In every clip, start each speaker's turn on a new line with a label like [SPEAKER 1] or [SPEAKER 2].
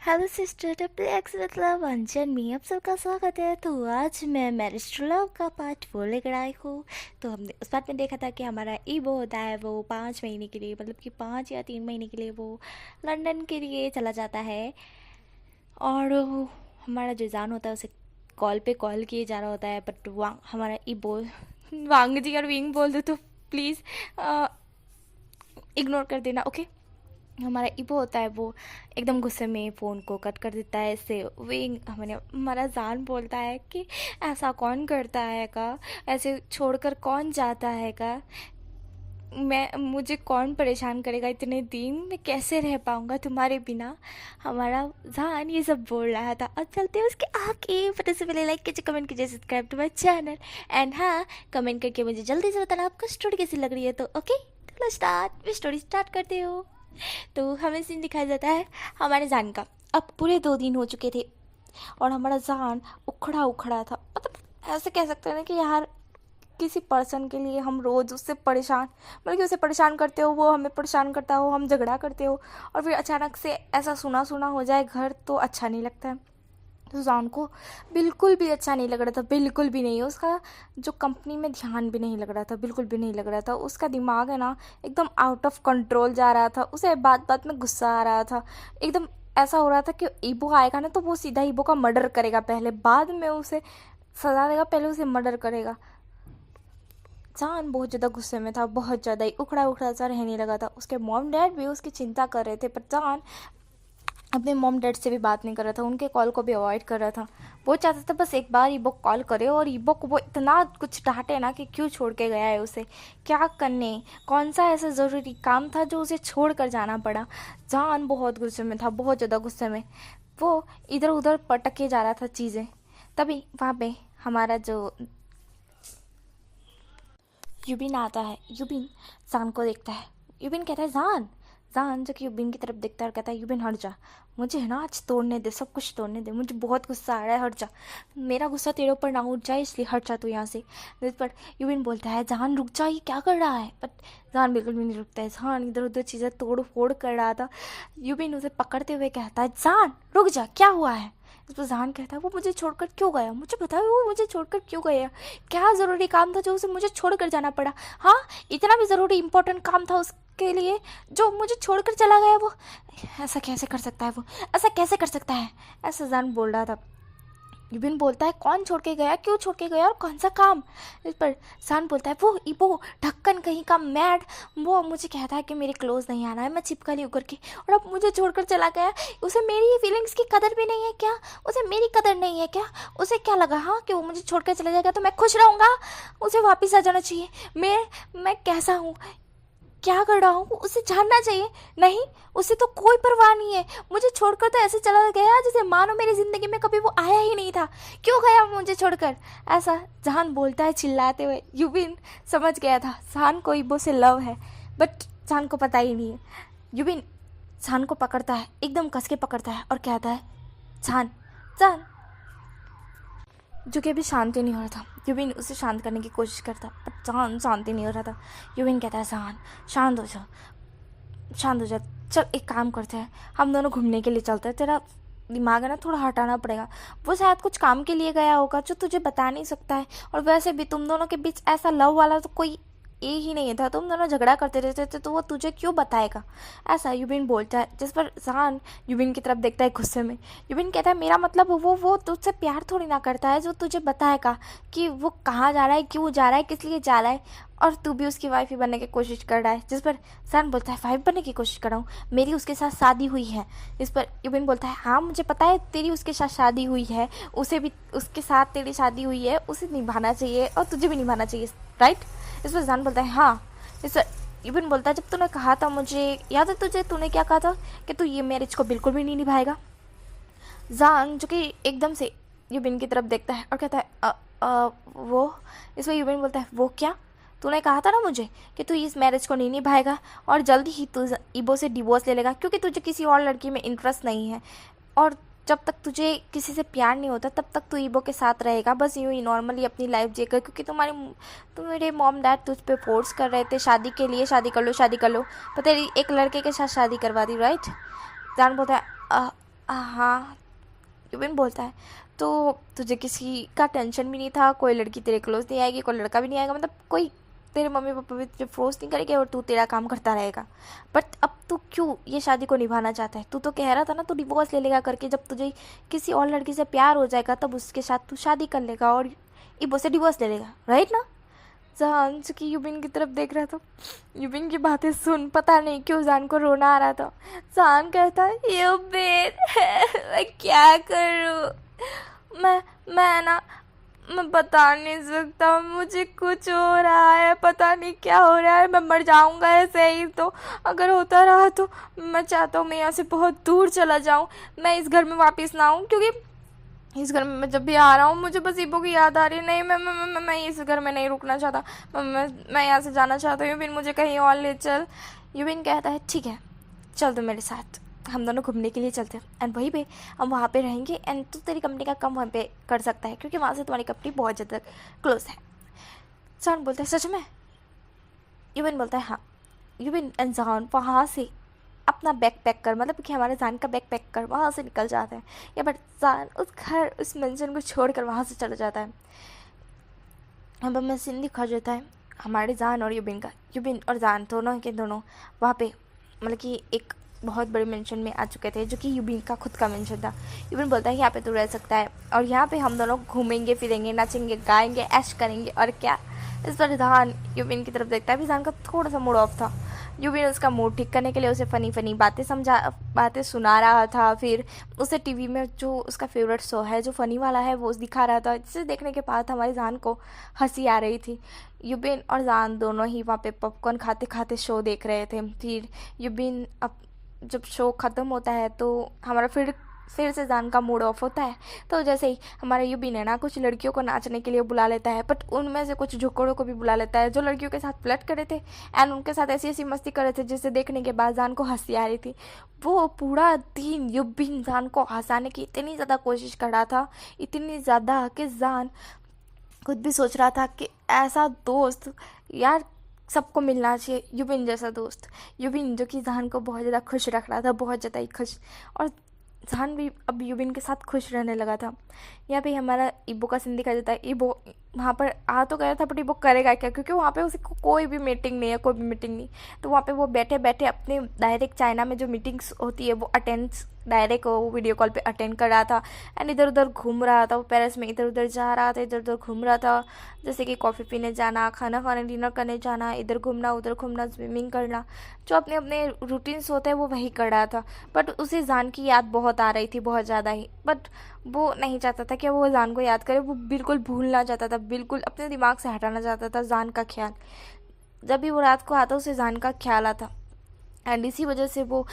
[SPEAKER 1] Hello sister double x मतलब अंजन में आप सबका स्वागत है। तो आज मैं मैरिज टू लव का पार्ट 4 लेकर आई हूँ। तो हमने उस पार्ट में देखा था कि हमारा ईबो होता है वो 5 महीने के लिए, मतलब कि 5 या 3 महीने के लिए वो लंदन के लिए चला जाता है। और हमारा जो जान होता है उसे कॉल पे कॉल किए जा रहा होता है, बट हमारा ईबो वांग जी और विंग बोल दो तो प्लीज़ इग्नोर कर देना, ओके। हमारा ईबो होता है वो एकदम गुस्से में फ़ोन को कट कर देता है। इससे विंग हमने हमारा जान बोलता है कि ऐसा कौन करता है का, ऐसे छोड़कर कौन जाता है का, मुझे कौन परेशान करेगा इतने दिन, मैं कैसे रह पाऊँगा तुम्हारे बिना। हमारा जान ये सब बोल रहा था। अब चलते हैं उसके आगे। पता से पहले लाइक कीजिए, कमेंट कीजिए, subscribe to my channel and हाँ, कमेंट करके मुझे जल्दी से बताना आपको स्टोरी कैसी लग रही है। तो ओके चलो स्टार्ट, मैं स्टोरी स्टार्ट करती हूँ। तो हमें सीन दिखाया जाता है हमारे जान का। अब पूरे 2 दिन हो चुके थे और हमारा जान उखड़ा उखड़ा था। मतलब ऐसे कह सकते हैं ना कि यार किसी पर्सन के लिए हम रोज़ उससे परेशान, मतलब कि उसे परेशान करते हो, वो हमें परेशान करता हो, हम झगड़ा करते हो और फिर अचानक से ऐसा सुना सुना हो जाए घर, तो अच्छा नहीं लगता है। तो जान को बिल्कुल भी अच्छा नहीं लग रहा था, बिल्कुल भी नहीं। उसका जो कंपनी में ध्यान भी नहीं लग रहा था, बिल्कुल भी नहीं लग रहा था। उसका दिमाग है ना एकदम आउट ऑफ कंट्रोल जा रहा था। उसे बात बात में गुस्सा आ रहा था। एकदम ऐसा हो रहा था कि ईबो आएगा ना तो वो सीधा ईबो का मर्डर करेगा पहले, बाद में उसे सजा देगा, पहले उसे मर्डर करेगा। जान बहुत ज़्यादा गुस्से में था, बहुत ज़्यादा ही उखड़ा उखड़ा सा रहने लगा था। उसके मॉम डैड भी उसकी चिंता कर रहे थे, पर जान अपने मॉम डैड से भी बात नहीं कर रहा था, उनके कॉल को भी अवॉइड कर रहा था। वो चाहता था बस एक बार ईबो कॉल करे और ईबो को वो इतना कुछ डांटे ना कि क्यों छोड़ के गया है उसे, क्या करने, कौन सा ऐसा ज़रूरी काम था जो उसे छोड़ कर जाना पड़ा। जान बहुत गुस्से में था, बहुत ज़्यादा गुस्से में। वो इधर उधर पटके जा रहा था चीज़ें। तभी वहाँ पे हमारा जो युबिन आता है। युबिन जान को देखता है। युबिन कहता है जान। जान जो कि युबिन की तरफ देखता है और कहता है युबिन हट जा, मुझे है ना आज तोड़ने दे, सब कुछ तोड़ने दे, मुझे बहुत गुस्सा आ रहा है, हट जा, मेरा गुस्सा तेरे ऊपर ना उठ जाए इसलिए हट जा तू यहाँ से। जिस पर युबिन बोलता है जान रुक जा, ये क्या कर रहा है। बट जान बिल्कुल भी नहीं रुकता है। जान इधर उधर चीज़ें तोड़ फोड़ कर रहा था। युबिन उसे पकड़ते हुए कहता है जान रुक जा, क्या हुआ है। इस पर जान कहता है वो मुझे छोड़कर क्यों गया, मुझे बताओ वो मुझे छोड़कर क्यों गया, क्या ज़रूरी काम था जो उसे मुझे छोड़कर जाना पड़ा। हाँ, इतना भी ज़रूरी इंपॉर्टेंट काम था उसके लिए जो मुझे छोड़कर चला गया वो। ऐसा कैसे कर सकता है वो, ऐसा कैसे कर सकता है, ऐसा जान बोल रहा था। युबिन बोलता है कौन छोड़ के गया, क्यों छोड़ के गया और कौन सा काम। इस पर जान बोलता है वो ईबो ढक्कन कहीं का मैड, वो मुझे कहता है कि मेरे क्लोज नहीं आना है, मैं चिपका ली होकर के, और अब मुझे छोड़कर चला गया। उसे मेरी फीलिंग्स की कदर भी नहीं है क्या, उसे मेरी कदर नहीं है क्या, उसे क्या लगा हाँ कि वो मुझे छोड़कर चला जाएगा तो मैं खुश रहूँगा, उसे वापस आ जाना चाहिए। मैं कैसा हूँ, क्या कर रहा हूँ, उसे जानना चाहिए। नहीं, उसे तो कोई परवाह नहीं है, मुझे छोड़कर तो ऐसे चला गया जैसे मानो मेरी ज़िंदगी में कभी वो आया ही नहीं था, क्यों गया वो मुझे छोड़कर, ऐसा जान बोलता है चिल्लाते हुए। युबिन समझ गया था जान को ईबो से लव है, बट जान को पता ही नहीं है। युबिन जान को पकड़ता है, एकदम कस के पकड़ता है और कहता है जान जान, जो कि अभी शांति नहीं हो रहा था। युबिन उसे शांत करने की कोशिश करता, पर जान शांति नहीं हो रहा था। युबिन कहता है जान शांत हो जा, शांत हो जा, चल एक काम करते हैं, हम दोनों घूमने के लिए चलते हैं, तेरा दिमाग है ना थोड़ा हटाना पड़ेगा। वो शायद कुछ काम के लिए गया होगा जो तुझे बता नहीं सकता है, और वैसे भी तुम दोनों के बीच ऐसा लव वाला तो कोई ये ही नहीं था, तुम दोनों झगड़ा करते रहते थे तो वो तुझे क्यों बताएगा, ऐसा युबिन बोलता है। जिस पर जान युबिन की तरफ देखता है गुस्से में। युबिन कहता है मेरा मतलब वो तुझसे प्यार थोड़ी ना करता है जो तुझे बताएगा कि वो कहाँ जा रहा है, क्यों जा रहा है, किस लिए जा रहा है, और तू भी उसकी वाइफ ही बनने की कोशिश कर रहा है। जिस पर जान बोलता है वाइफ बनने की कोशिश कर रहा हूँ, मेरी उसके साथ शादी हुई है। इस पर युबिन बोलता है हाँ मुझे पता है तेरी उसके साथ शादी हुई है, उसे भी उसके साथ तेरी शादी हुई है, उसे निभाना चाहिए और तुझे भी निभाना चाहिए, राइट। इस पर जान बोलता है हाँ। इस पर युबिन बोलता है जब तूने कहा था, मुझे याद है तुझे, तूने क्या कहा था कि तू ये मैरिज को बिल्कुल भी नहीं निभाएगा। जान जो कि एकदम से युबिन की तरफ देखता है और कहता है वो। इसमें युबिन बोलता है वो क्या, तूने कहा था ना मुझे कि तू इस मैरिज को नहीं निभाएगा और जल्दी ही तू ईबो से डिवोर्स ले लेगा क्योंकि तुझे किसी और लड़की में इंटरेस्ट नहीं है, और जब तक तुझे किसी से प्यार नहीं होता तब तक तू ईबो के साथ रहेगा, बस यूँ ही नॉर्मली अपनी लाइफ जीकर, क्योंकि तुम्हारे मॉम डैड तुझ पे फोर्स कर रहे थे शादी के लिए, शादी कर लो शादी कर लो, तो तेरी एक लड़के के साथ शादी करवा दी, राइट। जान बोलता है हाँ, युबिन बोलता है तो तुझे किसी का टेंशन भी नहीं था, कोई लड़की तेरे क्लोज नहीं आएगी, कोई लड़का भी नहीं आएगा, मतलब कोई तेरे मम्मी पापा भी तुझे फोर्स नहीं करेंगे और तू तेरा काम करता रहेगा। बट अब तू क्यों ये शादी को निभाना चाहता है? तू तो कह रहा था ना तू डिवोर्स ले लेगा करके, जब तुझे किसी और लड़की से प्यार हो जाएगा तब उसके साथ तू शादी कर लेगा और इबो से डिवोर्स ले लेगा, राइट ना? जान की युबिन की तरफ देख रहा था। युबिन की बातें सुन पता नहीं क्यों जान को रोना आ रहा था। जान कहता है युबिन मैं क्या करूँ, मैं ना मैं बता नहीं सकता, मुझे कुछ हो रहा है, पता नहीं क्या हो रहा है, मैं मर जाऊंगा ऐसे ही तो। अगर होता रहा तो मैं चाहता हूँ मैं यहाँ से बहुत दूर चला जाऊँ, मैं इस घर में वापस ना आऊँ, क्योंकि इस घर में मैं जब भी आ रहा हूँ मुझे बस इबो की याद आ रही है। नहीं मैं इस घर में नहीं रुकना चाहता, मैं यहाँ से जाना चाहता हूँ। युबिन मुझे कहीं और ले चल। युबिन कहता है ठीक है चल तो मेरे साथ, हम दोनों घूमने के लिए चलते हैं एंड वहीं पे हम वहाँ पे रहेंगे एंड तू तेरी कंपनी का काम वहाँ पे कर सकता है क्योंकि वहाँ से तुम्हारी कंपनी बहुत ज़्यादा क्लोज है। जान बोलता है सच में? युबिन बोलता है हाँ। युबिन एंड जान वहाँ से अपना बैग पैक कर, मतलब कि हमारे जान का बैग पैक कर वहाँ से निकल जाते हैं। या बट जान उस घर उस मेंशन को छोड़कर वहाँ से चला जाता है। अब हमें सीन दिखा जाता है हमारे जान और युबिन का। युबिन और जान दोनों के दोनों वहाँ पे मतलब कि एक बहुत बड़े मेंशन में आ चुके थे जो कि युबिन का खुद का मेंशन था। युबिन बोलता है यहाँ पे तू रह सकता है और यहाँ पे हम दोनों घूमेंगे फिरेंगे नाचेंगे गाएंगे ऐश करेंगे और क्या। इस पर जान युबिन की तरफ देखता है। अभी जान का थोड़ा सा मूड ऑफ था। युबिन उसका मूड ठीक करने के लिए उसे फ़नी बातें सुना रहा था। फिर उसे टीवी में जो उसका फेवरेट शो है जो फ़नी वाला है वो दिखा रहा था, जिसे देखने के बाद हमारी जान को हंसी आ रही थी। युबिन और जान दोनों ही वहाँ पे पॉपकॉर्न खाते खाते शो देख रहे थे। फिर युबिन अब जब शो ख़त्म होता है तो हमारा फिर से जान का मूड ऑफ होता है। तो जैसे ही हमारा युबिन है ना कुछ लड़कियों को नाचने के लिए बुला लेता है, बट उनमें से कुछ झुक्कड़ों को भी बुला लेता है जो लड़कियों के साथ फ्लर्ट करे थे एंड उनके साथ ऐसी ऐसी मस्ती कर रहे थे जिसे देखने के बाद जान को हंसी आ रही थी। वो पूरा दिन युबिन जान को हंसाने की इतनी ज़्यादा कोशिश कर रहा था, इतनी ज़्यादा कि जान खुद भी सोच रहा था कि ऐसा दोस्त यार सबको मिलना चाहिए, युबिन जैसा दोस्त। युबिन जो कि जान को बहुत ज़्यादा खुश रख रहा था, बहुत ज़्यादा ही खुश। और जान भी अब युबिन के साथ खुश रहने लगा था। यहाँ पे हमारा इबो का सीन दिखाई देता है। इबो वहाँ पर आ तो गया था बट इबो करेगा क्या, क्योंकि वहाँ पे उसे कोई भी मीटिंग नहीं है, कोई भी मीटिंग नहीं। तो वहाँ पे वो बैठे बैठे अपने डायरेक्ट चाइना में जो मीटिंग्स होती है वो अटेंड डायरेक्ट वो वीडियो कॉल पे अटेंड कर रहा था एंड इधर उधर घूम रहा था। वो पेरिस में इधर उधर जा रहा था, इधर उधर घूम रहा था, जैसे कि कॉफ़ी पीने जाना, खाना खाने, डिनर करने जाना, इधर घूमना उधर घूमना, स्विमिंग करना, जो अपने अपने रूटीन्स होते हैं वो वही कर रहा था। बट उसे जान की याद बहुत आ रही थी, बहुत ज़्यादा ही। बट वो नहीं चाहता था कि वो जान को याद करे, वो बिल्कुल भूलना चाहता था, बिल्कुल अपने दिमाग से हटाना चाहता था जान का ख्याल। जब भी वो रात को आता उसे जान का ख्याल आता एंड इसी वजह से वो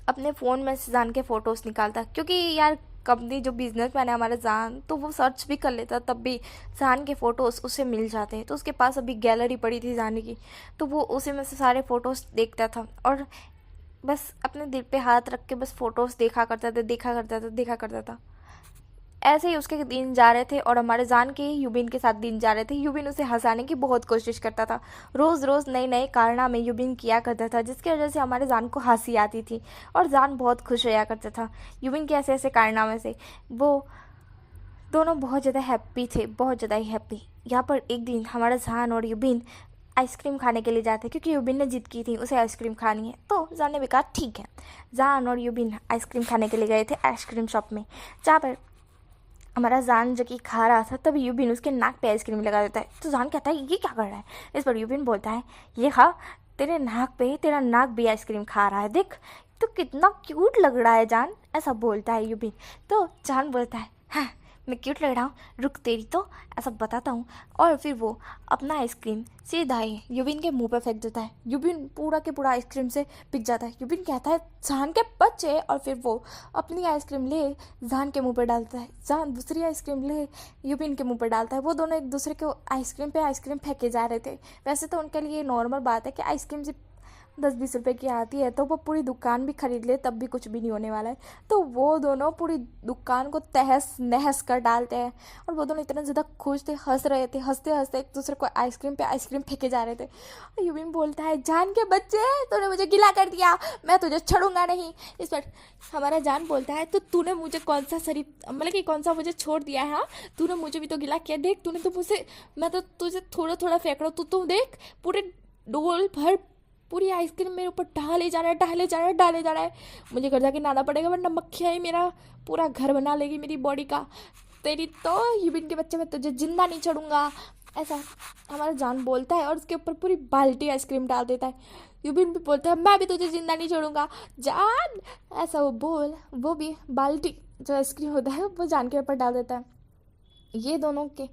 [SPEAKER 1] अपने फ़ोन में से जान के फ़ोटोज़ निकालता, क्योंकि यार कंपनी जो बिजनेसमैन है हमारा जान, तो वो सर्च भी कर लेता तब भी जान के फ़ोटोज़ उसे मिल जाते हैं। तो उसके पास अभी गैलरी पड़ी थी जान की, तो वो उसी में से सारे फ़ोटोज़ देखता था और बस अपने दिल पे हाथ रख के बस फ़ोटोज़ देखा करता था, देखा करता था। ऐसे ही उसके दिन जा रहे थे और हमारे जान के युबिन के साथ दिन जा रहे थे। युबिन उसे हंसाने की बहुत कोशिश करता था, रोज़ रोज़ नए नए कारनामे युबिन किया करता था जिसकी वजह से हमारे जान को हंसी आती थी और जान बहुत खुश होया करता था युबिन के ऐसे ऐसे कारनामे से। वो दोनों बहुत ज़्यादा हैप्पी थे, बहुत ज़्यादा ही हैप्पी। यहाँ पर एक दिन हमारा जान और युबिन आइसक्रीम खाने के लिए जाते, क्योंकि युबिन ने जिद की थी उसे आइसक्रीम खानी है। तो जान ने भी कहा ठीक है। जान और युबिन आइसक्रीम खाने के लिए गए थे आइसक्रीम शॉप में, जहाँ पर हमारा जान जो कि खा रहा था तब युबिन उसके नाक पे आइसक्रीम लगा देता है। तो जान कहता है ये क्या कर रहा है। इस पर युबिन बोलता है ये खा, तेरे नाक पे तेरा नाक भी आइसक्रीम खा रहा है, देख तो कितना क्यूट लग रहा है जान, ऐसा बोलता है युबिन। तो जान बोलता है हाँ मैं क्यूट लग रहा हूँ, रुक तेरी तो ऐसा बताता हूँ। और फिर वो अपना आइसक्रीम सीधा ही युबिन के मुंह पे फेंक देता है। युबिन पूरा के पूरा आइसक्रीम से पिघ जाता है। युबिन कहता है जान के बच्चे, और फिर वो अपनी आइसक्रीम ले जान के मुंह पे डालता है, जान दूसरी आइसक्रीम ले युबिन के मुंह पे डालता है। वो दोनों एक दूसरे के आइसक्रीम पे आइसक्रीम फेंके जा रहे थे। वैसे तो उनके लिए नॉर्मल बात है कि आइसक्रीम से 10-20 रुपए की आती है तो वो पूरी दुकान भी खरीद ले तब भी कुछ भी नहीं होने वाला है। तो वो दोनों पूरी दुकान को तहस नहस कर डालते हैं। और वो दोनों इतना ज़्यादा खुश थे, हंस रहे थे, हंसते हंसते एक दूसरे को आइसक्रीम पे आइसक्रीम फेंके जा रहे थे। और यूबिन बोलता है, जान के बच्चे तूने मुझे गिला कर दिया, मैं तुझे छोड़ूंगा नहीं। इस पर हमारा जान बोलता है, तो तूने मुझे कौन सा शरीफ मतलब कि कौन सा मुझे छोड़ दिया है, हाँ तूने मुझे भी तो गिला किया, देख तूने तो मुझसे, मैं तो तुझे थोड़ा थोड़ा फेंक रहा हूँ, तू देख पूरे डोल भर पूरी आइसक्रीम मेरे ऊपर डाले जा रहा है, डाले जा रहा है, डाले जा रहा है। मुझे घर जाके नहाना पड़ेगा वरना मक्खियाँ ही मेरा पूरा घर बना लेगी मेरी बॉडी का। तेरी तो यूबिन के बच्चे, मैं तुझे जिंदा नहीं छोड़ूंगा, ऐसा हमारा जान बोलता है और उसके ऊपर पूरी बाल्टी आइसक्रीम डाल देता है। यूबिन भी बोलता है, मैं भी तुझे जिंदा नहीं छोड़ूंगा जान, ऐसा वो भी बाल्टी जो आइसक्रीम होता है वो जान के ऊपर डाल देता है। ये दोनों के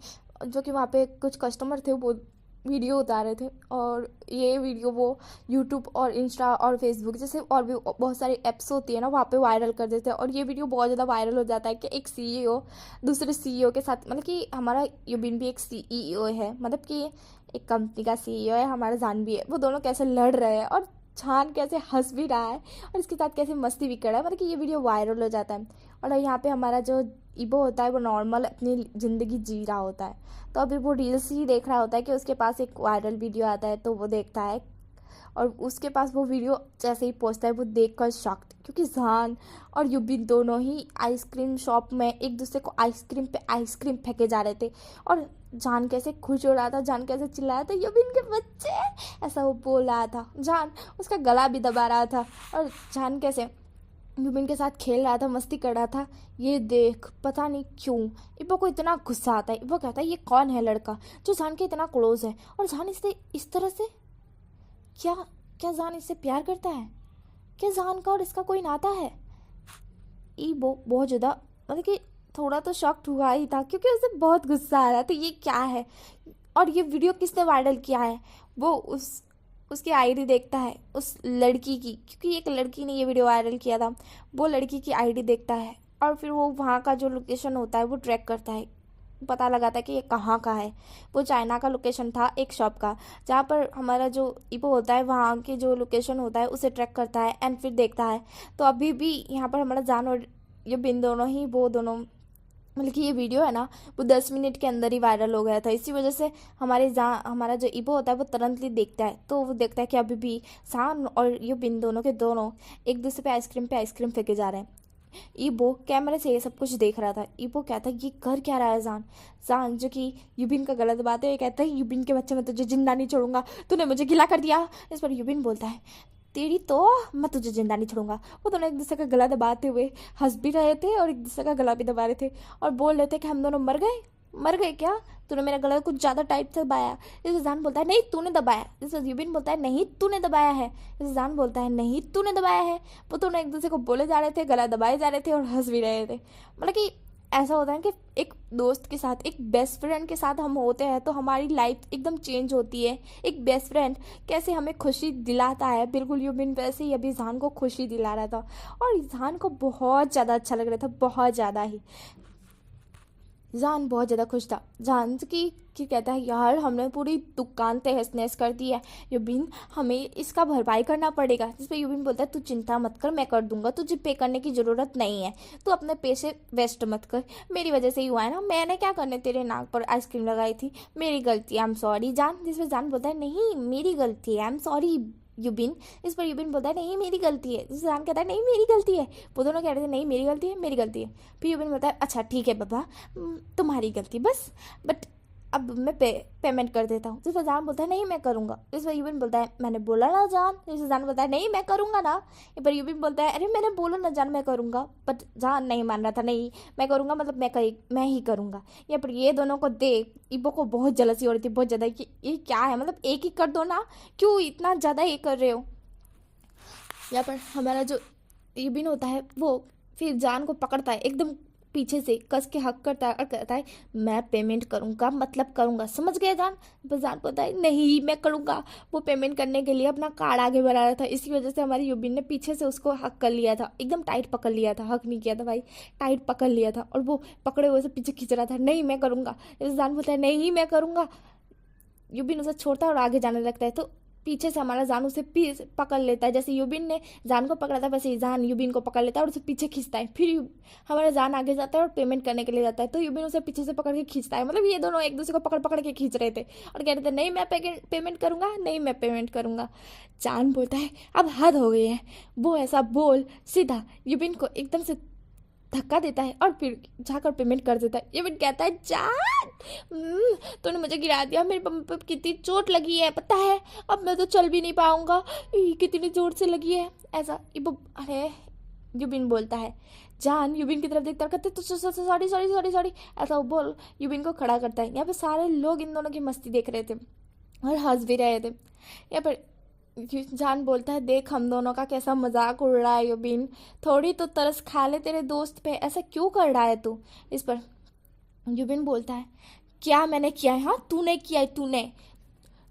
[SPEAKER 1] जो कि वहाँ पे कुछ कस्टमर थे वो वीडियो उतार रहे थे, और ये वीडियो वो यूट्यूब और इंस्टा और फेसबुक जैसे और भी बहुत सारी ऐप्स होती है ना वहाँ पे वायरल कर देते हैं। और ये वीडियो बहुत ज़्यादा वायरल हो जाता है कि एक सीईओ दूसरे सीईओ के साथ, मतलब कि हमारा यूबिन भी एक सीईओ है, मतलब कि एक कंपनी का सीईओ है, हमारा जान भी है, वो दोनों कैसे लड़ रहे हैं और जान कैसे हंस भी रहा है और इसके साथ कैसे मस्ती भी कर रहा है, मतलब कि ये वीडियो वायरल हो जाता है। और यहाँ पे हमारा जो ईबो होता है वो नॉर्मल अपनी ज़िंदगी जी रहा होता है। तो अभी वो रील्स ही देख रहा होता है कि उसके पास एक वायरल वीडियो आता है, तो वो देखता है और उसके पास वो वीडियो जैसे ही पहुंचता है वो देखकर शॉक्ड, क्योंकि जान और यूबिन दोनों ही आइसक्रीम शॉप में एक दूसरे को आइसक्रीम पे आइसक्रीम फेंके जा रहे थे। और जान कैसे खुश हो रहा था, जान कैसे चिल्ला रहा था, यूबिन के बच्चे, ऐसा वो बोल रहा था। जान उसका गला भी दबा रहा था और जान कैसे यूबिन के साथ खेल रहा था, मस्ती कर रहा था। ये देख पता नहीं क्यों इब्बो को इतना गुस्सा आता है। इब्बो कहता है, ये कौन है लड़का जो जान के इतना क्लोज है, और जान इससे इस तरह से क्या क्या जान इससे प्यार करता है, क्या जान का और इसका कोई नाता है। इब्बो बहुत ज़्यादा मतलब कि थोड़ा तो शॉक्ड हुआ ही था, क्योंकि उसे बहुत गुस्सा आ रहा था, ये क्या है और ये वीडियो किसने वायरल किया है। वो उसकी आईडी देखता है उस लड़की की, क्योंकि एक लड़की ने ये वीडियो वायरल किया था, वो लड़की की आईडी देखता है और फिर वो वहाँ का जो लोकेशन होता है वो ट्रैक करता है, पता लगाता है कि ये कहाँ का है। वो चाइना का लोकेशन था एक शॉप का, जहाँ पर हमारा जो ईबो होता है वहाँ के जो लोकेशन होता है उसे ट्रैक करता है एंड फिर देखता है। तो अभी भी यहाँ पर हमारा जान और ये बिन दोनों ही वो दोनों मतलब कि ये वीडियो है ना वो 10 मिनट के अंदर ही वायरल हो गया था। इसी वजह से हमारा जो ईबो होता है वो तुरंतली देखता है, तो वो देखता है कि अभी भी जान और ये बिन दोनों के दोनों एक दूसरे पे आइसक्रीम फेंके जा रहे हैं। ईबो कैमरे से ये सब कुछ देख रहा था। ईबो कहता है, ये कर क्या रहा है जान जो कि यूबिन का गलत बात है। ये कहता है, यूबिन के बच्चे मैं तुझे जिंदा नहीं छोड़ूंगा, तूने मुझे गिला कर दिया। इस पर यूबिन बोलता है, तेरी तो मैं तुझे जिंदा नहीं छोड़ूंगा। वो दोनों एक दूसरे का गला दबाते हुए हंस भी रहे थे और एक दूसरे का गला भी दबा रहे थे और बोल रहे थे कि हम दोनों मर गए क्या, तूने मेरा गला कुछ ज़्यादा टाइट से दबाया। इसे जान बोलता है, नहीं तूने दबाया। इसे यूबिन बोलता है, नहीं तूने दबाया है। इसे जान बोलता है, नहीं तूने दबाया है। वो दोनों एक दूसरे को बोले जा रहे थे, गला दबाए जा रहे थे और हंस भी रहे थे। मतलब कि ऐसा होता है कि एक दोस्त के साथ, एक बेस्ट फ्रेंड के साथ हम होते हैं तो हमारी लाइफ एकदम चेंज होती है। एक बेस्ट फ्रेंड कैसे हमें खुशी दिलाता है, बिल्कुल यूबिन वैसे ही अभी जान को खुशी दिला रहा था और जान को बहुत ज़्यादा अच्छा लग रहा था, बहुत ज़्यादा ही। जान बहुत ज़्यादा खुश था। जान की कहता है, यार हमने पूरी दुकान तहस नहस कर दी है यूबिन, हमें इसका भरपाई करना पड़ेगा। जिस पर यूबिन बोलता है, तू चिंता मत कर, मैं कर दूंगा, तुझे पे करने की ज़रूरत नहीं है, तू अपने पैसे वेस्ट मत कर, मेरी वजह से ही हुआ है ना, मैंने क्या करने तेरे नाक पर आइसक्रीम लगाई थी, मेरी गलती है, आई एम सॉरी जान। जिस पर जान बोलता है, नहीं मेरी गलती है, आई एम सॉरी यूबिन। इस पर यूबिन बोलता है, नहीं मेरी गलती है। जिस जान कहता है, नहीं मेरी गलती है। वो दोनों कह रहे थे, नहीं मेरी गलती है, मेरी गलती है। फिर यूबिन बोलता है, अच्छा ठीक है बाबा, तुम्हारी गलती बस, बट अब मैं पेमेंट कर देता हूँ। जिस पर जान बोलता है, नहीं मैं करूँगा। इस पर यूबिन बोलता है, मैंने बोला ना जान। जिस पर जान बोलता है, नहीं मैं करूँगा ना। इस पर यूबिन बोलता है, अरे मैंने बोला ना जान मैं करूँगा, बट जान नहीं मान रहा था, नहीं मैं करूँगा मतलब मैं ही करूँगा। यहाँ पर ये दोनों को देख ईबो को बहुत जलसी हो रही थी, बहुत ज़्यादा, कि ये क्या है, मतलब एक ही कर दो ना, क्यों इतना ज़्यादा ये कर रहे हो। यहाँ पर हमारा जो यूबिन होता है वो फिर जान को पकड़ता है, एकदम पीछे से कस के हक करता है और कहता है, मैं पेमेंट करूँगा मतलब करूँगा, समझ गए जान। बस जान को होता है, नहीं मैं करूँगा। वो पेमेंट करने के लिए अपना कार्ड आगे बढ़ा रहा था, इसी वजह से हमारी यूबिन ने पीछे से उसको हक कर लिया था, एकदम टाइट पकड़ लिया था, हक नहीं किया था भाई, टाइट पकड़ लिया था और वो पकड़े हुए से पीछे खींच रहा था, नहीं मैं करूँगा। जान बोलता है, नहीं मैं करूँगा। यूबिन उसे छोड़ता है और आगे जाने लगता है। तो पीछे से हमारा जान उसे पकड़ लेता है। जैसे युबिन ने जान को पकड़ा था वैसे ही जान युबिन को पकड़ लेता है और उसे पीछे खींचता है। फिर हमारा जान आगे जाता है और पेमेंट करने के लिए जाता है, तो युबिन उसे पीछे से पकड़ के खींचता है। मतलब ये दोनों एक दूसरे को पकड़ पकड़ के खींच रहे थे और कह रहे थे नहीं मैं पेमेंट करूंगा, नहीं मैं पेमेंट करूंगा। जान बोलता है अब हद हो गई है। वो ऐसा बोल सीधा युबिन को एकदम से धक्का देता है और फिर जाकर पेमेंट कर देता है। युबिन कहता है जान तूने मुझे गिरा दिया, मेरे बम पे कितनी चोट लगी है पता है, अब मैं तो चल भी नहीं पाऊंगा, कितनी जोर से लगी है ऐसा। अरे युबिन बोलता है। जान युबिन की तरफ देखता है, कहते तो सॉरी सॉरी सॉरी सॉरी ऐसा वो बोल युबिन को खड़ा करता है। यहाँ पे सारे लोग इन दोनों की मस्ती देख रहे थे और हंस भी रहे थे। यहाँ पर जान बोलता है देख हम दोनों का कैसा मजाक उड़ रहा है युबिन, थोड़ी तो तरस खा ले तेरे दोस्त पे, ऐसा क्यों कर रहा है तू। इस पर युबिन बोलता है क्या मैंने किया है, हाँ तूने किया है तूने।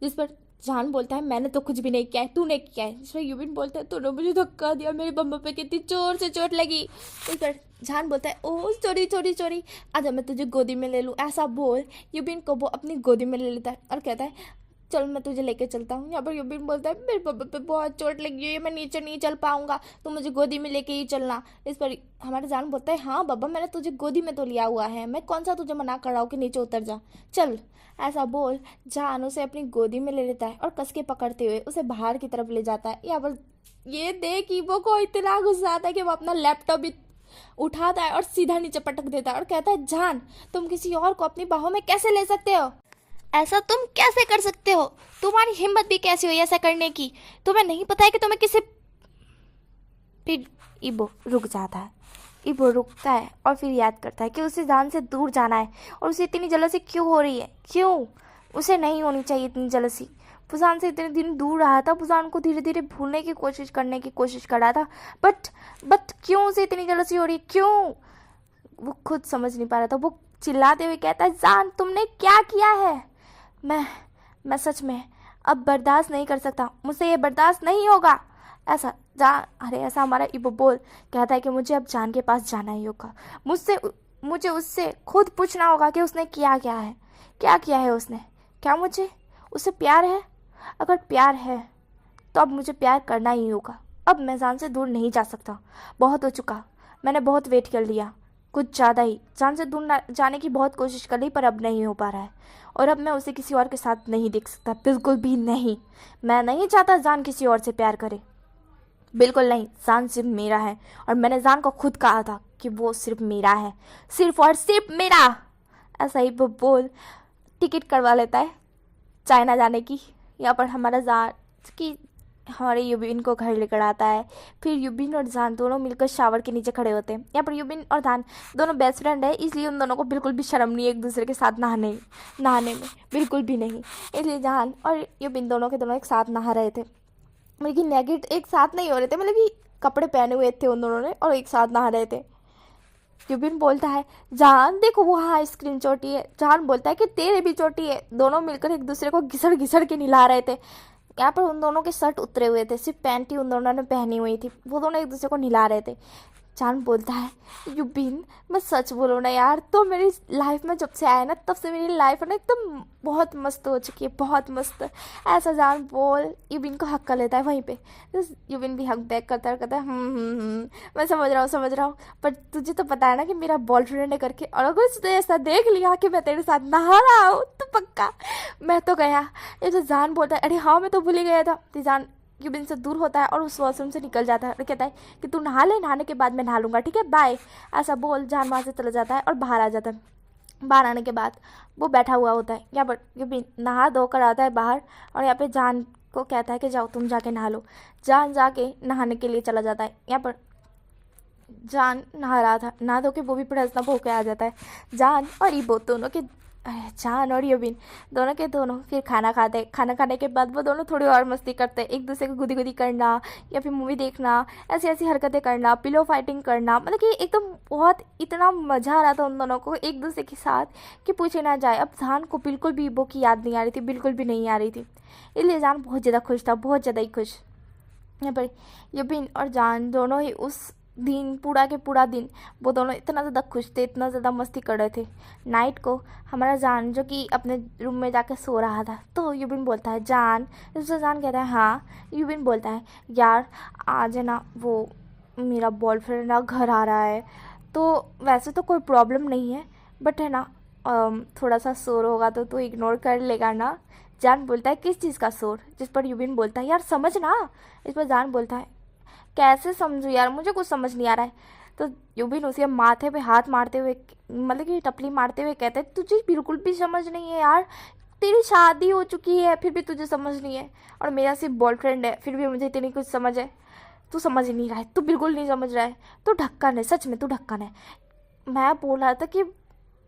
[SPEAKER 1] जिस पर जान बोलता है मैंने तो कुछ भी नहीं किया है, तूने किया है। जिस पर युबिन बोलता है तूने मुझे धक्का दिया, मेरे बम्बा पे कितनी जोर से चोट लगी। इस पर जान बोलता है ओह चोरी चोरी चोरी, आजा मैं तुझे गोदी में ले लूँ, ऐसा बोल युबिन को वो अपनी गोदी में ले लेता है और कहता है चल मैं तुझे लेके चलता हूँ। यहाँ पर युबिन बोलता है मेरे बब्बा पे बहुत चोट लगी है, मैं नीचे नहीं चल पाऊंगा, तो मुझे गोदी में लेके ही चलना। इस पर हमारा जान बोलता है हाँ बाबा मैंने तुझे गोदी में तो लिया हुआ है, मैं कौन सा तुझे मना कर रहा हूँ कि नीचे उतर जा, चल। ऐसा बोल जान उसे अपनी गोदी में ले लेता है और कस के पकड़ते हुए उसे बाहर की तरफ ले जाता है। यहाँ पर ये देख ईबो को इतना गुस्सा आता है कि वो अपना लैपटॉप भी उठाता है और सीधा नीचे पटक देता है और कहता है जान तुम किसी और को अपनी बाहों में कैसे ले सकते हो, ऐसा तुम कैसे कर सकते हो, तुम्हारी हिम्मत भी कैसी हुई ऐसा करने की, तुम्हें नहीं पता है कि तुम्हें किसी। फिर इबो रुक जाता है। इबो रुकता है और फिर याद करता है कि उसे जान से दूर जाना है और उसे इतनी जलसी क्यों हो रही है, क्यों उसे नहीं होनी चाहिए इतनी जलसी। पुजान से इतने दिन दूर रहा था, पुजान को धीरे धीरे भूलने की कोशिश करने की कोशिश कर रहा था, बट क्यों उसे इतनी जलसी हो रही, क्यों वो खुद समझ नहीं पा रहा था। वो चिल्लाते हुए कहता है जान तुमने क्या किया है, मैं सच में अब बर्दाश्त नहीं कर सकता, मुझसे ये बर्दाश्त नहीं होगा ऐसा। अरे ऐसा हमारा इबो बोल कहता है कि मुझे अब जान के पास जाना ही होगा, मुझे उससे खुद पूछना होगा कि उसने किया क्या है, क्या किया है उसने, क्या मुझे उससे प्यार है, अगर प्यार है तो अब मुझे प्यार करना ही होगा, अब मैं जान से दूर नहीं जा सकता, बहुत हो चुका, मैंने बहुत वेट कर लिया, कुछ ज़्यादा ही जान से दूर जाने की बहुत कोशिश कर ली पर अब नहीं हो पा रहा है, और अब मैं उसे किसी और के साथ नहीं देख सकता, बिल्कुल भी नहीं। मैं नहीं चाहता जान किसी और से प्यार करे, बिल्कुल नहीं। जान सिर्फ मेरा है और मैंने जान को खुद कहा था कि वो सिर्फ मेरा है, सिर्फ और सिर्फ मेरा। ऐसा ही वो बोल टिकट करवा लेता है चाइना जाने की। यहाँ पर हमारा जान की हमारे युबिन को घर लेकर आता है। फिर युबिन और जान दोनों मिलकर शावर के नीचे खड़े होते हैं। यहाँ पर युबिन और जान दोनों बेस्ट फ्रेंड है, इसलिए उन दोनों को बिल्कुल भी शर्म नहीं है एक दूसरे के साथ नहाने में, बिल्कुल भी नहीं। इसलिए जान और युबिन दोनों के दोनों एक साथ नहा रहे थे, लेकिन नेगेट एक साथ नहीं हो रहे थे, मतलब कि कपड़े पहने हुए थे उन दोनों ने और एक साथ नहा रहे थे। युबिन बोलता है जान देखो वहाँ आइसक्रीम चोटी है, जान बोलता है कि तेरे भी चोटी है। दोनों मिलकर एक दूसरे को घिसड़ घिसड़ के नहला रहे थे। यहाँ पर उन दोनों के शर्ट उतरे हुए थे, सिर्फ पैंट ही उन दोनों ने पहनी हुई थी, वो दोनों एक दूसरे को नहला रहे थे। जान बोलता है युबिन मैं सच बोलूँ ना यार, तो मेरी लाइफ में जब से आया ना तब से मेरी लाइफ है ना एकदम बहुत मस्त हो चुकी है, बहुत मस्त। ऐसा जान बोल युबिन को हक कर लेता है वहीं पे, तो युबिन भी हक बैक करता है, कहता है मैं समझ रहा हूँ, पर तुझे तो पता है ना कि मेरा बॉयफ्रेंड है करके, और अगर उसने ऐसा देख लिया कि मैं तेरे साथ नहा रहा हूँ तो पक्का मैं तो गया। ये तो जान बोलता है अरे हाँ मैं तो भूल ही गया था। तो जान युबिन से दूर होता है और उस वॉशरूम से निकल जाता है और कहता है कि तू नहा ले, नहाने के बाद मैं नहा लूँगा, ठीक है बाय। ऐसा बोल जान वहाँ से चला जाता है और बाहर आ जाता है। बाहर आने के बाद वो बैठा हुआ होता है, यहाँ पर युबिन नहा धोकर आता है बाहर और यहाँ पे जान को कहता है कि जाओ तुम जाके नहा लो। जान जाके नहाने के लिए चला जाता है। यहाँ पर जान नहा रहा था, नहा धो के वो भी प्रश्न हो के आ जाता है। जान और ईबो दोनों के जान और युबिन दोनों के दोनों फिर खाना खाते हैं। खाना खाने के बाद वो दोनों थोड़ी और मस्ती करते हैं, एक दूसरे को गुदी गुदी करना या फिर मूवी देखना, ऐसी ऐसी हरकतें करना, पिलो फाइटिंग करना, मतलब कि एकदम बहुत इतना मज़ा आ रहा था उन दोनों को एक दूसरे के साथ कि पूछे ना जाए। अब जान को बिल्कुल भी ईबो की याद नहीं आ रही थी, बिल्कुल भी नहीं आ रही थी, इसलिए जान बहुत ज़्यादा खुश था, बहुत ज़्यादा ही खुश। यहाँ पर युबिन और जान दोनों ही उस दिन पूरा के पूरा दिन वो दोनों इतना ज़्यादा खुश थे, इतना ज़्यादा मस्ती कर रहे थे। नाइट को हमारा जान जो कि अपने रूम में जाकर सो रहा था, तो यूबिन बोलता है जान, इससे जान कहता है हाँ। यूबिन बोलता है यार आज है ना वो मेरा बॉयफ्रेंड ना घर आ रहा है, तो वैसे तो कोई प्रॉब्लम नहीं है, बट है ना थोड़ा सा शोर होगा तो तू इग्नोर कर लेगा ना। जान बोलता है किस चीज़ का शोर, जिस पर यूबिन बोलता है यार समझ ना। इस पर जान बोलता है कैसे समझूं यार, मुझे कुछ समझ नहीं आ रहा है। तो यूबिन उसके माथे पे हाथ मारते हुए, मतलब कि टपली मारते हुए कहते हैं तुझे बिल्कुल भी समझ नहीं है यार, तेरी शादी हो चुकी है फिर भी तुझे समझ नहीं है, और मेरा सिर्फ बॉयफ्रेंड है फिर भी मुझे इतनी कुछ समझ है। तू समझ ही नहीं रहा है, तू बिल्कुल नहीं समझ रहा है, तू ढक्कन है, सच में तू ढक्कन है। मैं बोल रहा था कि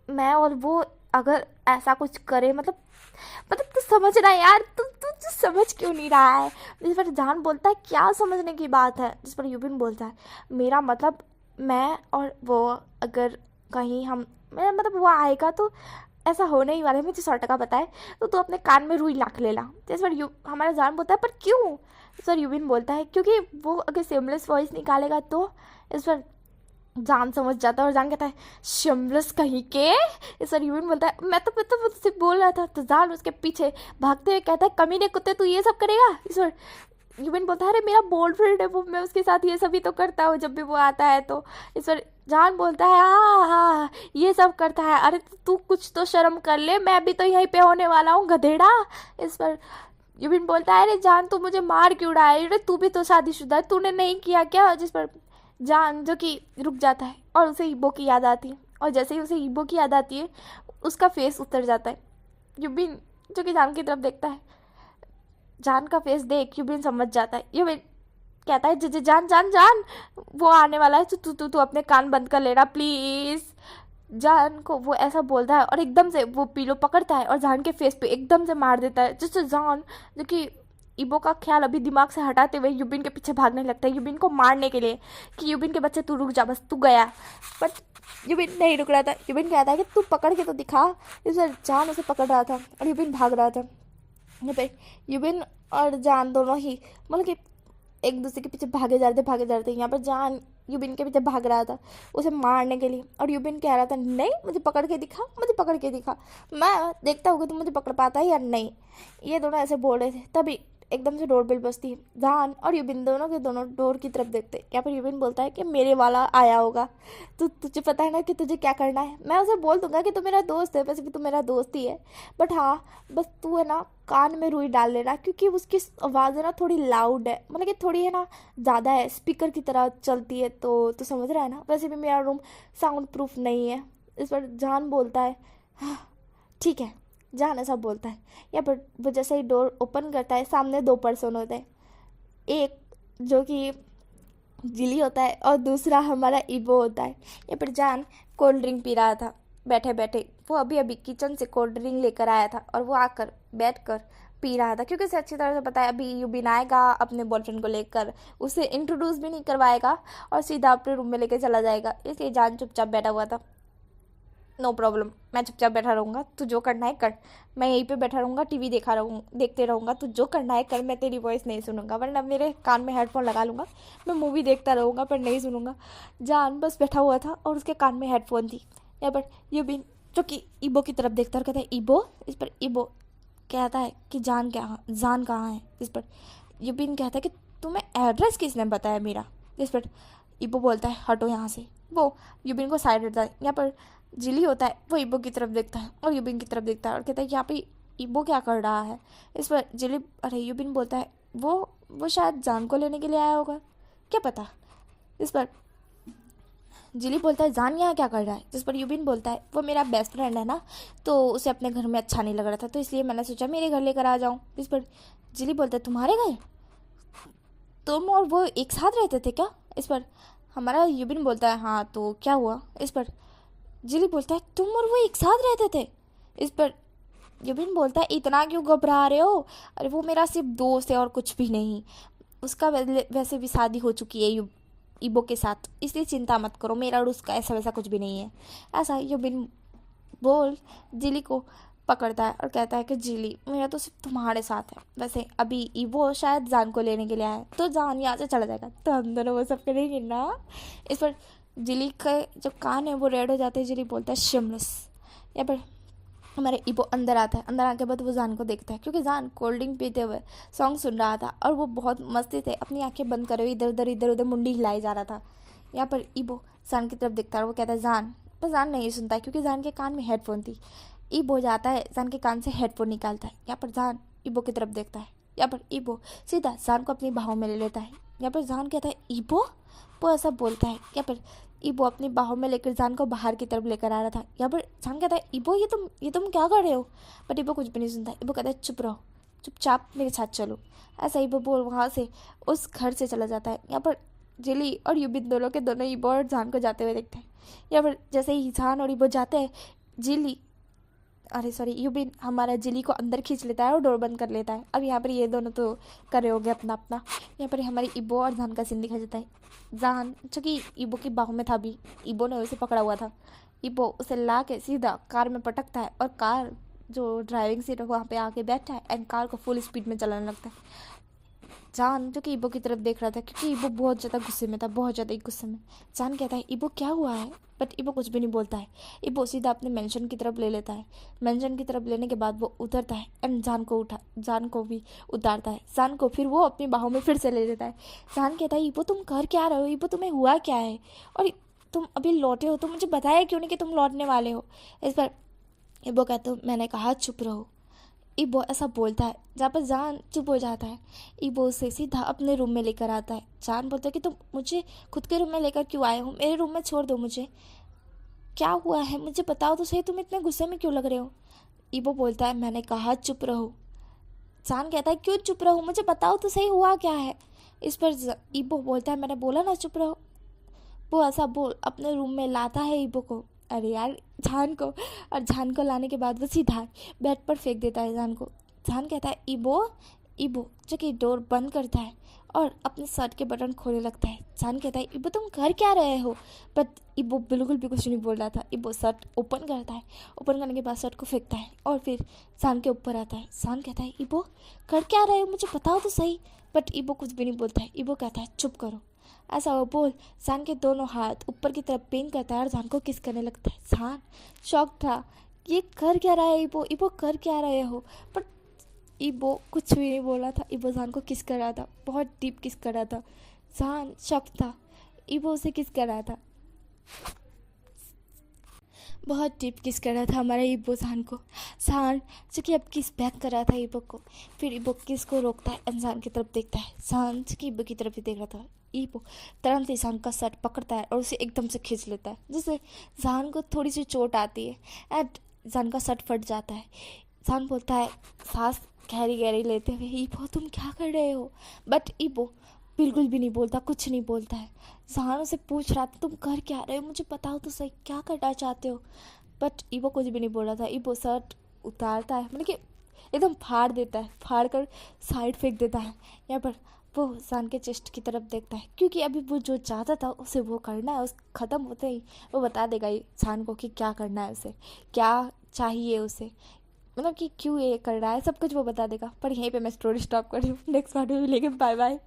[SPEAKER 1] मैं और वो अगर ऐसा कुछ करे, मतलब तू समझ रहा है यार, तू समझ क्यों नहीं रहा है। जिस पर जान बोलता है क्या समझने की बात है। जिस पर यूबिन बोलता है मेरा मतलब मैं और वो अगर कहीं हम मतलब वो आएगा तो ऐसा होने ही वाला है, मुझे 100 टका पता है, तो तू अपने कान में रुई लाख ले ला। जिस पर हमारा जान बोलता है पर क्यों। इस पर यूबिन बोलता है क्योंकि वो अगर सेमलेस वॉइस निकालेगा तो। इस पर जान समझ जाता है और जान कहता है शिमलेस कहीं के। इस पर यूबिन बोलता है मैं तो मुझसे बोल रहा था। तो जान उसके पीछे भागते हुए कहता है कमीने कुत्ते तू ये सब करेगा। इस पर यूबिन बोलता है अरे मेरा बॉयफ्रेंड है वो, मैं उसके साथ ये सभी तो करता हूँ जब भी वो आता है। तो इस पर जान बोलता है हाँ ये सब करता है, अरे तू कुछ तो शर्म कर ले, मैं भी तो यहीं पे होने वाला हूँ गधेड़ा। इस पर यूबिन बोलता है अरे जान तू मुझे मार क्यों रहा है, अरे तू भी तो शादीशुदा है, तूने नहीं किया क्या। जिस पर जान जो कि रुक जाता है और उसे ईबो की याद आती है, और जैसे ही उसे ईबो की याद आती है उसका फेस उतर जाता है। यूबिन जो कि जान की तरफ देखता है, जान का फेस देख यूबिन समझ जाता है। यूबिन कहता है जान जान जान वो आने वाला है, तो तू तू तू अपने कान बंद कर लेना प्लीज़। जान को वो ऐसा बोलता है और एकदम से वो पीलो पकड़ता है और जान के फेस पे एकदम से मार देता है, जिससे जान जो कि इबो का ख्याल अभी दिमाग से हटाते हुए यूबिन के पीछे भागने लगता है यूबिन को मारने के लिए, कि यूबिन के बच्चे तू रुक जा बस तू गया। बट यूबिन नहीं रुक रहा था। यूबिन कहता है कि तू पकड़ के तो दिखा। इस पर जान उसे पकड़ रहा था और यूबिन भाग रहा था। यहाँ पे यूबिन और जान दोनों ही मतलब कि एक दूसरे के पीछे भागे जा रहे थे। यहाँ पर जान यूबिन के पीछे भाग रहा था उसे मारने के लिए, और यूबिन कह रहा था नहीं मुझे पकड़ के दिखा, मुझे पकड़ के दिखा, मैं देखता हूँ कि तुम मुझे पकड़ पाता है या नहीं। ये दोनों ऐसे बोल रहे थे, तभी एकदम से डोर बेल बजती है। जान और यूबिन दोनों के दोनों डोर की तरफ देखते। यहाँ पर यूबिन बोलता है कि मेरे वाला आया होगा, तुझे पता है ना कि तुझे क्या करना है। मैं उसे बोल दूंगा कि तू मेरा दोस्त है, वैसे भी तू मेरा दोस्त ही है, बट हाँ बस तू है ना कान में रुई डाल लेना, क्योंकि उसकी आवाज़ है ना थोड़ी लाउड है, मतलब कि थोड़ी है ना ज़्यादा है, स्पीकर की तरह चलती है, तो समझ रहा है ना। वैसे भी मेरा रूम साउंड प्रूफ नहीं है। इस पर जान बोलता है हाँ ठीक है। जान ऐसा बोलता है। या पर वो जैसे ही डोर ओपन करता है सामने 2 पर्सन होते हैं, एक जो कि जिली होता है और दूसरा हमारा ईबो होता है। या पर जान कोल्ड ड्रिंक पी रहा था बैठे बैठे, वो अभी अभी किचन से कोल्ड ड्रिंक लेकर आया था और वो आकर बैठ कर पी रहा था, क्योंकि उसे अच्छी तरह से पता है अभी यूबिन आएगा अपने बॉयफ्रेंड को लेकर, उसे इंट्रोड्यूस भी नहीं करवाएगा और सीधा अपने रूम में लेकर चला जाएगा। इसलिए जान चुपचाप बैठा हुआ था। नो प्रॉब्लम, मैं चुपचाप बैठा रहूँगा, तू जो करना है कर, मैं यहीं पे बैठा रहूँगा, टीवी देखते रहूँगा, तू जो करना है कर, मैं तेरी वॉइस नहीं सुनूंगा, वरना मेरे कान में हेडफोन लगा लूँगा, मैं मूवी देखता रहूँगा पर नहीं सुनूंगा। जान बस बैठा हुआ था और उसके कान में हेडफोन थी। यहाँ पर यूबिन जो कि ईबो की तरफ देखता और कहता है ईबो। इस पर ईबो कहता है कि जान कहाँ है। इस पर यूबिन कहता है कि तुम्हें एड्रेस किसने बताया मेरा। इस पर ईबो बोलता है हटो यहाँ से। वो यूबिन को साइड हटता है। यहाँ पर जिली होता है, वो ईबो की तरफ देखता है और यूबिन की तरफ देखता है और कहता है यहाँ पे ईबो क्या कर रहा है। इस पर जिली अरे यूबिन बोलता है वो शायद जान को लेने के लिए आया होगा, क्या पता। इस पर जिली बोलता है जान यहाँ क्या कर रहा है। जिस पर यूबिन बोलता है वो मेरा बेस्ट फ्रेंड है ना, तो उसे अपने घर में अच्छा नहीं लग रहा था, तो इसलिए मैंने सोचा मेरे घर लेकर आ जाऊँ। इस पर जिली बोलता है तुम्हारे घर, तुम और वो एक साथ रहते थे क्या। इस पर हमारा यूबिन बोलता है हाँ तो क्या हुआ। इस पर जिली बोलता है तुम और वो एक साथ रहते थे। इस पर यूबिन बोलता है इतना क्यों घबरा रहे हो, अरे वो मेरा सिर्फ दोस्त है और कुछ भी नहीं, उसका वैसे भी शादी हो चुकी है ईबो के साथ, इसलिए चिंता मत करो, मेरा और उसका ऐसा वैसा कुछ भी नहीं है। ऐसा यूबिन बोल जिली को पकड़ता है और कहता है कि जीली मेरा तो सिर्फ तुम्हारे साथ है। वैसे अभी ईवो शायद जान को लेने के लिए आया है तो जान यहाँ से चला जाएगा, तो हम दोनों वो सब करेंगे ना। इस पर जिली के जो कान है वो रेड हो जाते हैं। जिली बोलता है शिमलेस। यहाँ पर हमारे ईवो अंदर आता है। अंदर आने के बाद वो जान को देखता है क्योंकि जान कोल्ड ड्रिंक पीते हुए सॉन्ग सुन रहा था और वो बहुत मस्ती से अपनी आंखें बंद करे हुए इधर उधर मुंडी हिलाई जा रहा था। यहाँ पर ईवो जान की तरफ देखता है और वो कहता है जान, पर जान नहीं सुनता है क्योंकि जान के कान में हेडफोन थी। ईवो जाता है जान के कान से हेडफोन निकालता है। यहाँ पर जान ईवो की तरफ देखता है। यहाँ पर ईवो सीधा जान को अपनी बाहों में ले लेता है। यहाँ पर जान कहता है ईवो, वो ऐसा बोलता है। यहाँ पर ईवो अपनी बाहों में लेकर जान को बाहर की तरफ लेकर आ रहा था। यहाँ पर जान कहता है ईवो ये तुम क्या कर रहे हो, बट ईवो कुछ भी नहीं सुनता। ईवो कहता है चुप रहो, चुपचाप मेरे साथ चलो। ऐसा ईवो बोल वहाँ से उस घर से चला जाता है। यहाँ पर जिली और यूबिन दोनों के दोनों ईवो और जान को जाते हुए देखते हैं। यहाँ पर जैसे ही जान और ईवो जाते हैं यूबिन हमारा जिली को अंदर खींच लेता है और डोर बंद कर लेता है। अब यहाँ पर ये दोनों तो करे हो गए अपना अपना। यहाँ पर हमारी ईवो और जान का सीन दिखाई देता है। जान जो कि ईवो की बाहों में था, अभी ईवो ने उसे पकड़ा हुआ था। ईवो उसे ला के सीधा कार में पटकता है और कार जो ड्राइविंग सीट है वहाँ पे आके बैठा है एंड कार को फुल स्पीड में चलाने लगता है। जान जो कि ईवो की तरफ देख रहा था क्योंकि ईवो बहुत ज़्यादा गुस्से में था, बहुत ज़्यादा गुस्से में। जान कहता है ईवो क्या हुआ है, बट ईवो कुछ भी नहीं बोलता है। ईवो सीधा अपने मेंशन की तरफ ले लेता है। मेंशन की तरफ लेने के बाद वो उतरता है एंड जान को भी उतारता है। जान को फिर वो अपनी बाहों में फिर से ले लेता है। जान कहता है ईवो तुम कर क्या रहे हो, ईवो तुम्हें हुआ क्या है, और तुम अभी लौटे हो तो मुझे बताया क्यों नहीं कि तुम लौटने वाले हो। इस पर ईवो कहता है मैंने कहा चुप रहो। ईवो ऐसा बोलता है जहाँ पर जान चुप हो जाता है। ईवो उसे सीधा अपने रूम में लेकर आता है। जान बोलता है कि तुम मुझे खुद के रूम में लेकर क्यों आए हो, मेरे रूम में छोड़ दो मुझे, क्या हुआ है मुझे बताओ तो सही, तुम इतने गुस्से में क्यों लग रहे हो। ईवो बोलता है मैंने कहा चुप रहो। जान कहता है क्यों चुप रहो, मुझे बताओ तो सही हुआ क्या है। इस पर ईवो बोलता है मैंने बोला ना चुप रहो। वो ऐसा बोल अपने रूम में लाता है ईवो को, अरे यार जान को, और जान को लाने के बाद वो सीधा बेड पर फेंक देता है जान को। जान कहता है ईवो जो कि डोर बंद करता है और अपने शर्ट के बटन खोलने लगता है। जान कहता है ईवो तुम कर क्या रहे हो, बट ईवो बिल्कुल भी कुछ नहीं बोल रहा था। ईवो शर्ट ओपन करता है, ओपन करने के बाद शर्ट को फेंकता है और फिर जान के ऊपर आता है। जान कहता है ईवो कर क्या रहे हो, मुझे बताओ तो सही, बट ईवो कुछ भी नहीं बोलता है। ईवो कहता है चुप करो। ऐसा वो बोल जान के दोनों हाथ ऊपर की तरफ पेन करता है और जान को किस करने लगता है। जान शॉक था, ये कर क्या रहा है ईवो कर क्या रहे हो, बट ईवो कुछ भी नहीं बोला था। ईवो जान को किस कर रहा था, बहुत डीप किस कर रहा था। जान शॉक था, ईवो उसे किस कर रहा था, बहुत डीप किस कर रहा था हमारा ईवो जान को। जान जो कि अब किस बैक कर रहा था ईवो को। फिर ईवो किस को रोकता है, इंसान की तरफ देखता है। जान जो कि ईवो की तरफ ही देख रहा था। ईवो तुरंत इंसान का शर्ट पकड़ता है और उसे एकदम से खींच लेता है, जिससे जान को थोड़ी सी चोट आती है एंड जान का शर्ट फट जाता है। जान बोलता है सांस गहरी गहरी लेते हुए ईवो तुम क्या कर रहे हो, बट ईवो बिल्कुल भी नहीं बोलता, कुछ नहीं बोलता है। जान उसे पूछ रहा था तुम कर क्या रहे हो, मुझे बताओ तो सही क्या करना चाहते हो, बट ईवो कुछ भी नहीं बोल रहा था। ईवो शर्ट उतारता है, मतलब कि एकदम फाड़ देता है, फाड़ कर साइड फेंक देता है। यहाँ पर वो जान के चेस्ट की तरफ देखता है क्योंकि अभी वो जो चाहता था उसे वो करना है। उस ख़त्म होते ही वो बता देगा ये जान को कि क्या करना है, उसे क्या चाहिए, उसे मतलब कि क्यों ये कर रहा है, सब कुछ वो बता देगा। पर यहीं पे मैं स्टोरी स्टॉप कर रही हूँ। नेक्स्ट पार्ट में मिलेंगे, बाय बाय।